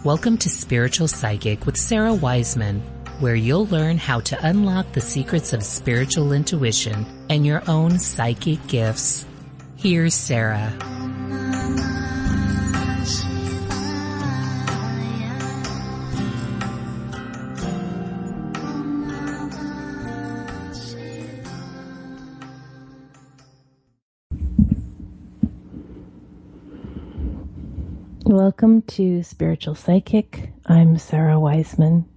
Welcome to Spiritual Psychic with Sara Wiseman, where you'll learn how to unlock the secrets of spiritual intuition and your own psychic gifts. Here's Sara. Welcome to Spiritual Psychic. I'm Sara Wiseman.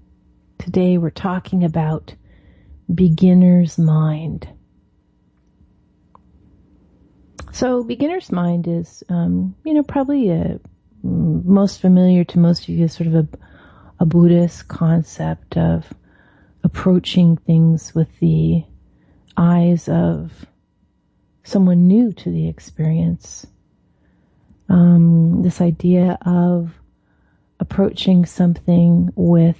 Today we're talking about beginner's mind. So beginner's mind is, probably most familiar to most of you as sort of a Buddhist concept of approaching things with the eyes of someone new to the experience. This idea of approaching something with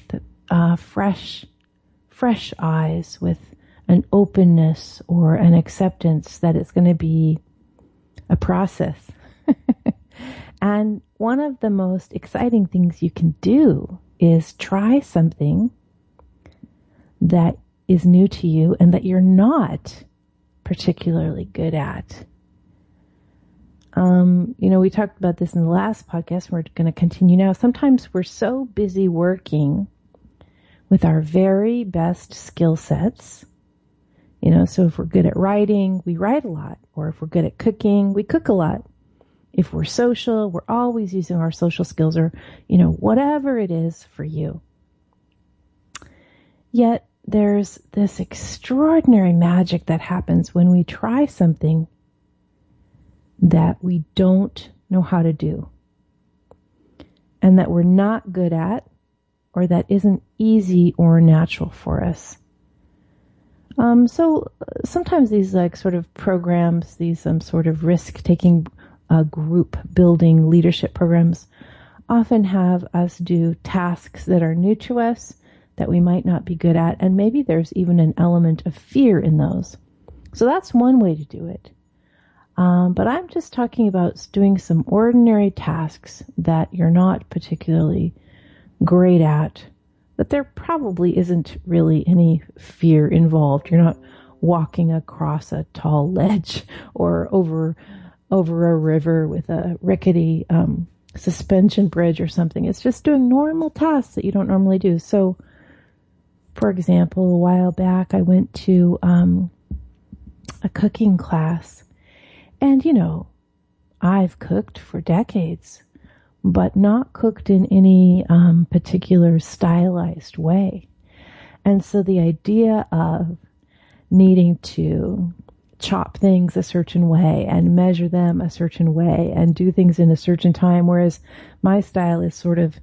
fresh eyes, with an openness or an acceptance that it's going to be a process. And one of the most exciting things you can do is try something that is new to you and that you're not particularly good at. We talked about this in the last podcast. We're going to continue now. Sometimes we're so busy working with our very best skill sets. So if we're good at writing, we write a lot. Or if we're good at cooking, we cook a lot. If we're social, we're always using our social skills or, whatever it is for you. Yet there's this extraordinary magic that happens when we try something that we don't know how to do and that we're not good at or that isn't easy or natural for us. So sometimes these sort of programs, these sort of risk-taking group building leadership programs often have us do tasks that are new to us that we might not be good at, and maybe there's even an element of fear in those. So that's one way to do it. But I'm just talking about doing some ordinary tasks that you're not particularly great at, that there probably isn't really any fear involved. You're not walking across a tall ledge or over a river with a rickety suspension bridge or something. It's just doing normal tasks that you don't normally do. So, for example, a while back I went to a cooking class. And, I've cooked for decades, but not cooked in any particular stylized way. And so the idea of needing to chop things a certain way and measure them a certain way and do things in a certain time, whereas my style is sort of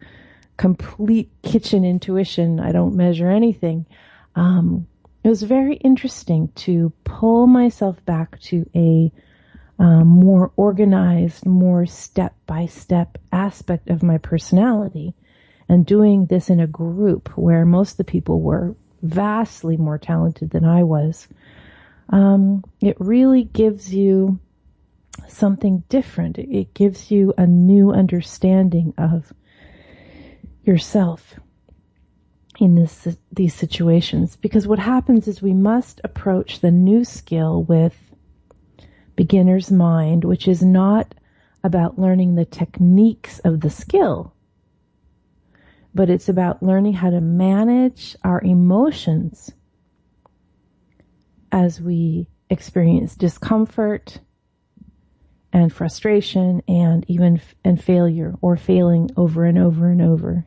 complete kitchen intuition. I don't measure anything. It was very interesting to pull myself back to a more organized, more step-by-step aspect of my personality, and doing this in a group where most of the people were vastly more talented than I was. It really gives you something different. It gives you a new understanding of yourself in these situations, because what happens is we must approach the new skill with beginner's mind, which is not about learning the techniques of the skill, but it's about learning how to manage our emotions as we experience discomfort and frustration and even failure, or failing over and over and over.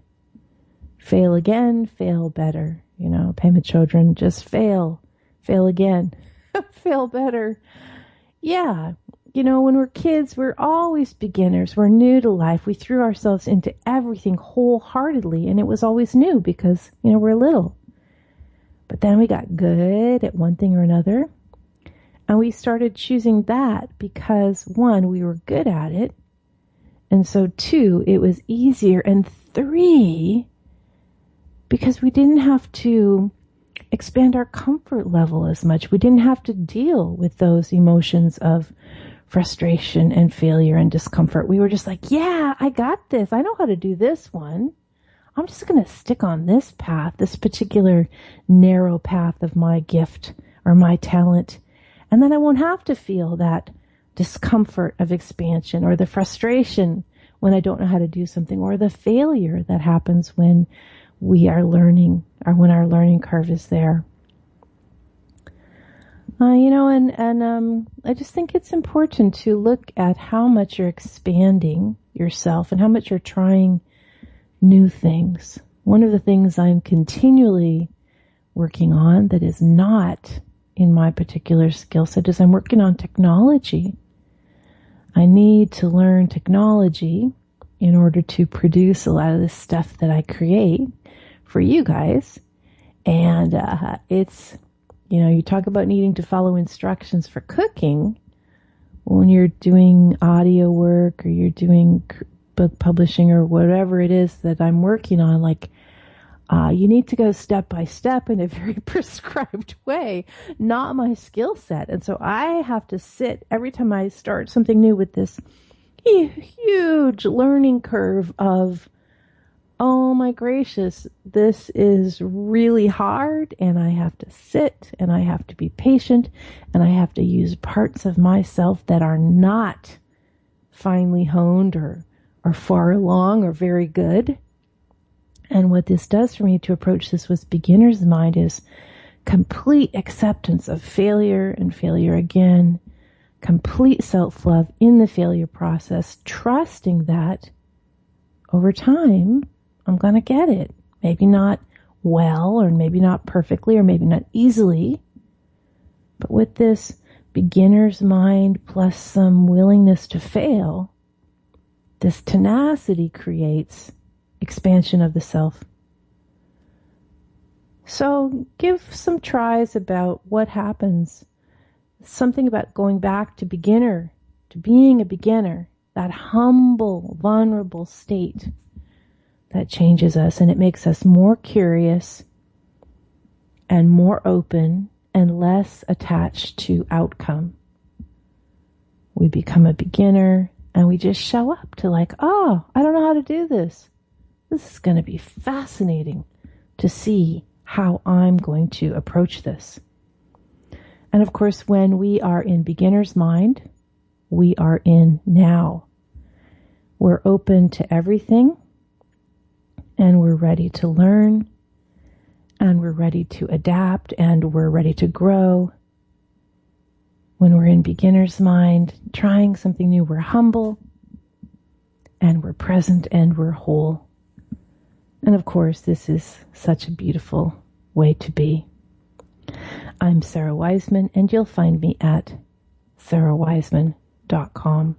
Fail again, fail better. Payment children, just fail again, fail better. Yeah, when we're kids, we're always beginners. We're new to life. We threw ourselves into everything wholeheartedly, and it was always new because, we're little. But then we got good at one thing or another, and we started choosing that because, one, we were good at it, and so, two, it was easier, and three, because we didn't have to expand our comfort level as much. We didn't have to deal with those emotions of frustration and failure and discomfort. We were just like, yeah, I got this. I know how to do this one. I'm just going to stick on this path, this particular narrow path of my gift or my talent. And then I won't have to feel that discomfort of expansion or the frustration when I don't know how to do something, or the failure that happens when we are learning or when our learning curve is there. I just think it's important to look at how much you're expanding yourself and how much you're trying new things. One of the things I'm continually working on that is not in my particular skill set is I'm working on technology. I need to learn technology in order to produce a lot of the stuff that I create for you guys. And it's, you talk about needing to follow instructions for cooking. When you're doing audio work or you're doing book publishing or whatever it is that I'm working on, you need to go step by step in a very prescribed way, not my skill set. And so I have to sit every time I start something new with this huge learning curve of, oh my gracious, this is really hard, and I have to sit and I have to be patient and I have to use parts of myself that are not finely honed or far along or very good. And what this does for me to approach this with beginner's mind is complete acceptance of failure and failure again, complete self-love in the failure process, trusting that over time, I'm going to get it. Maybe not well, or maybe not perfectly, or maybe not easily. But with this beginner's mind plus some willingness to fail, this tenacity creates expansion of the self. So give some tries about what happens. Something about going back to beginner, to being a beginner, that humble, vulnerable state that changes us, and it makes us more curious and more open and less attached to outcome. We become a beginner and we just show up to I don't know how to do this. This is going to be fascinating to see how I'm going to approach this. And of course, when we are in beginner's mind, we are in now. We're open to everything, and we're ready to learn, and we're ready to adapt, and we're ready to grow. When we're in beginner's mind, trying something new, we're humble, and we're present, and we're whole. And of course, this is such a beautiful way to be. I'm Sara Wiseman, and you'll find me at sarawiseman.com.